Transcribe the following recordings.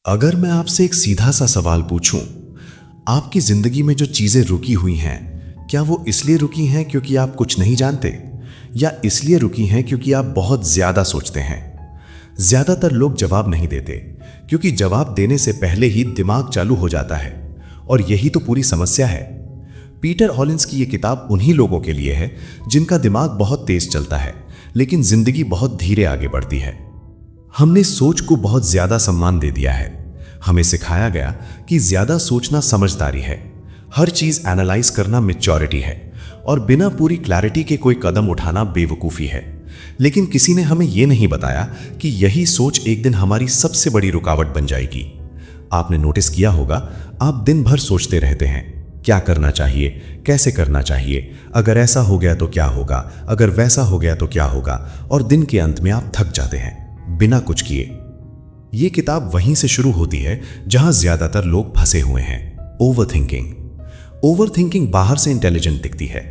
अगर मैं आपसे एक सीधा सा सवाल पूछूं, आपकी जिंदगी में जो चीजें रुकी हुई हैं, क्या वो इसलिए रुकी हैं क्योंकि आप कुछ नहीं जानते, या इसलिए रुकी हैं क्योंकि आप बहुत ज्यादा सोचते हैं? ज्यादातर लोग जवाब नहीं देते, क्योंकि जवाब देने से पहले ही दिमाग चालू हो जाता है, और यही तो पूरी समस्या है। पीटर हॉलिंस की यह किताब उन्हीं लोगों के लिए है जिनका दिमाग बहुत तेज चलता है, लेकिन जिंदगी बहुत धीरे आगे बढ़ती है। हमने सोच को बहुत ज्यादा सम्मान दे दिया है। हमें सिखाया गया कि ज्यादा सोचना समझदारी है, हर चीज एनालाइज करना मैच्योरिटी है, और बिना पूरी क्लैरिटी के कोई कदम उठाना बेवकूफी है। लेकिन किसी ने हमें यह नहीं बताया कि यही सोच एक दिन हमारी सबसे बड़ी रुकावट बन जाएगी। आपने नोटिस किया होगा, आप दिन भर सोचते रहते हैं, क्या करना चाहिए, कैसे करना चाहिए, अगर ऐसा हो गया तो क्या होगा, अगर वैसा हो गया तो क्या होगा, और दिन के अंत में आप थक जाते हैं बिना कुछ किए। यह किताब वहीं से शुरू होती है जहां ज्यादातर लोग फंसे हुए हैं, ओवरथिंकिंग। ओवरथिंकिंग बाहर से इंटेलिजेंट दिखती है।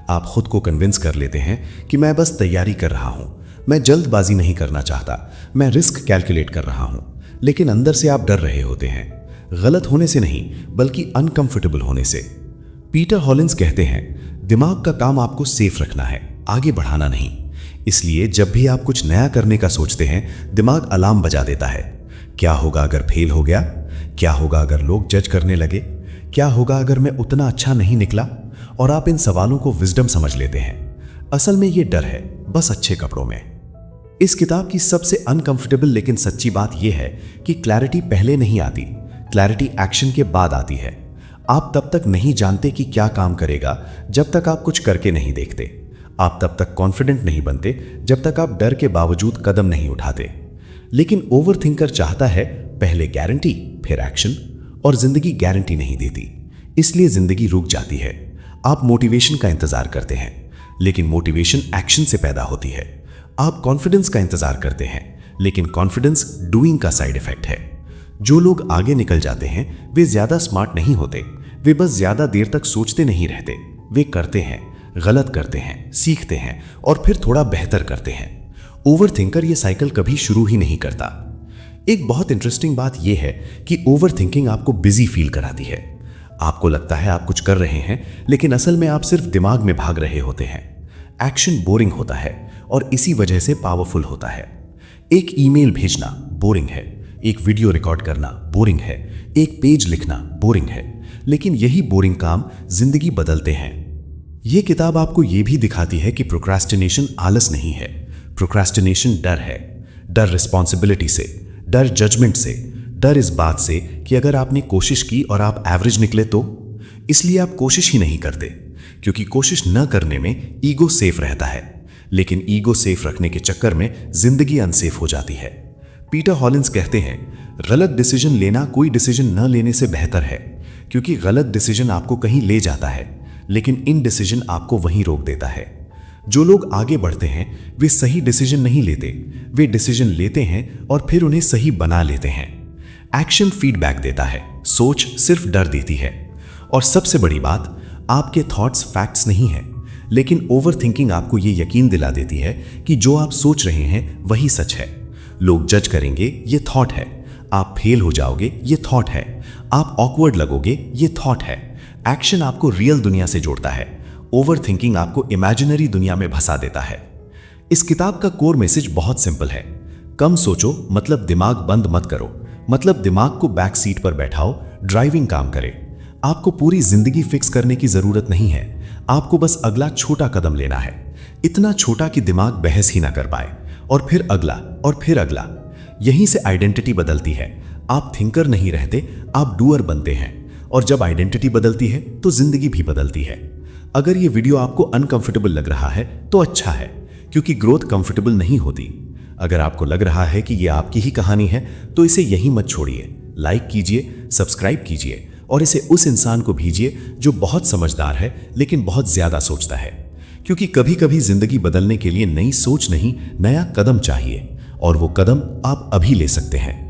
आप खुद को कन्विंस कर लेते हैं कि मैं बस तैयारी कर रहा हूं, मैं जल्दबाजी नहीं करना चाहता, मैं रिस्क कैलकुलेट कर रहा हूं, लेकिन अंदर से आप डर रहे होते हैं, गलत होने से नहीं बल्कि अनकंफर्टेबल होने से। पीटर हॉलिंस कहते हैं, दिमाग का काम आपको सेफ रखना है, आगे बढ़ाना नहीं। इसलिए जब भी आप कुछ नया करने का सोचते हैं, दिमाग अलार्म बजा देता है। क्या होगा अगर फेल हो गया? क्या होगा अगर लोग जज करने लगे? क्या होगा अगर मैं उतना अच्छा नहीं निकला? और आप इन सवालों को विजडम समझ लेते हैं। असल में यह डर है, बस अच्छे कपड़ों में। इस किताब की सबसे अनकंफर्टेबल लेकिन सच्ची बात यह है कि क्लैरिटी पहले नहीं आती, क्लैरिटी एक्शन के बाद आती है। आप तब तक नहीं जानते कि क्या काम करेगा जब तक आप कुछ करके नहीं देखते। आप तब तक कॉन्फिडेंट नहीं बनते जब तक आप डर के बावजूद कदम नहीं उठाते। लेकिन ओवरथिंकर चाहता है पहले गारंटी फिर एक्शन, और जिंदगी गारंटी नहीं देती, इसलिए जिंदगी रुक जाती है। आप मोटिवेशन का इंतजार करते हैं, लेकिन मोटिवेशन एक्शन से पैदा होती है। आप कॉन्फिडेंस का इंतजार करते हैं, लेकिन कॉन्फिडेंस डूइंग का साइड इफेक्ट है। जो लोग आगे निकल जाते हैं वे ज्यादा स्मार्ट नहीं होते, वे बस ज्यादा देर तक सोचते नहीं रहते। वे करते हैं, गलत करते हैं, सीखते हैं, और फिर थोड़ा बेहतर करते हैं। ओवरथिंकर ये साइकिल कभी शुरू ही नहीं करता। एक बहुत इंटरेस्टिंग बात यह है कि ओवरथिंकिंग आपको बिजी फील कराती है। आपको लगता है आप कुछ कर रहे हैं, लेकिन असल में आप सिर्फ दिमाग में भाग रहे होते हैं। एक्शन बोरिंग होता है, और इसी वजह से पावरफुल होता है। एक ईमेल भेजना बोरिंग है, एक वीडियो रिकॉर्ड करना बोरिंग है, एक पेज लिखना बोरिंग है, लेकिन यही बोरिंग काम जिंदगी बदलते हैं। यह किताब आपको यह भी दिखाती है कि प्रोक्रास्टिनेशन आलस नहीं है, प्रोक्रास्टिनेशन डर है। डर रिस्पॉन्सिबिलिटी से, डर जजमेंट से, डर इस बात से कि अगर आपने कोशिश की और आप एवरेज निकले तो। इसलिए आप कोशिश ही नहीं करते, क्योंकि कोशिश न करने में ईगो सेफ रहता है, लेकिन ईगो सेफ रखने के चक्कर में जिंदगी अनसेफ हो जाती है। पीटर हॉलिंस कहते हैं, गलत डिसीजन लेना कोई डिसीजन न लेने से बेहतर है, क्योंकि गलत डिसीजन आपको कहीं ले जाता है, लेकिन इन डिसीजन आपको वहीं रोक देता है। जो लोग आगे बढ़ते हैं वे सही डिसीजन नहीं लेते, वे डिसीजन लेते हैं और फिर उन्हें सही बना लेते हैं। एक्शन फीडबैक देता है, सोच सिर्फ डर देती है। और सबसे बड़ी बात, आपके थॉट्स फैक्ट्स नहीं हैं, लेकिन ओवरथिंकिंग आपको यह यकीन दिला देती है कि जो आप सोच रहे हैं वही सच है। लोग जज करेंगे, ये थॉट है। आप फेल हो जाओगे, ये थॉट है। आप ऑकवर्ड लगोगे, ये थॉट है। एक्शन आपको रियल दुनिया से जोड़ता है, ओवरथिंकिंग आपको इमेजिनरी दुनिया में फंसा देता है। इस किताब का कोर मैसेज बहुत सिंपल है, कम सोचो मतलब दिमाग बंद मत करो, मतलब दिमाग को बैक सीट पर बैठाओ, ड्राइविंग काम करे। आपको पूरी जिंदगी फिक्स करने की जरूरत नहीं है, आपको बस अगला छोटा कदम लेना है, इतना छोटा कि दिमाग बहस ही ना कर पाए, और फिर अगला और फिर अगला। यहीं से आइडेंटिटी बदलती है। आप थिंकर नहीं रहते, आप डूअर बनते हैं, और जब आइडेंटिटी बदलती है तो जिंदगी भी बदलती है। अगर ये वीडियो आपको अनकंफर्टेबल लग रहा है तो अच्छा है, क्योंकि ग्रोथ कंफर्टेबल नहीं होती। अगर आपको लग रहा है कि ये आपकी ही कहानी है तो इसे यहीं मत छोड़िए, लाइक कीजिए, सब्सक्राइब कीजिए, और इसे उस इंसान को भेजिए जो बहुत समझदार है लेकिन बहुत ज्यादा सोचता है। क्योंकि कभी कभी जिंदगी बदलने के लिए नई सोच नहीं, नया कदम चाहिए, और वो कदम आप अभी ले सकते हैं।